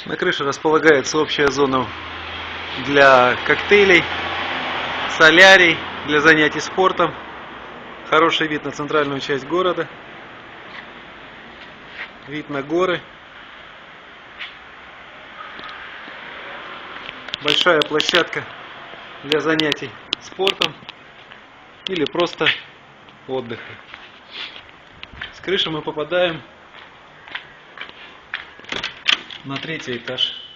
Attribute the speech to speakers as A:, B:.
A: На крыше располагается общая зона для коктейлей, солярий, для занятий спортом. Хороший вид на центральную часть города, вид на горы. Большая площадка для занятий спортом или просто отдыха. С крыши мы попадаем на 3-й этаж.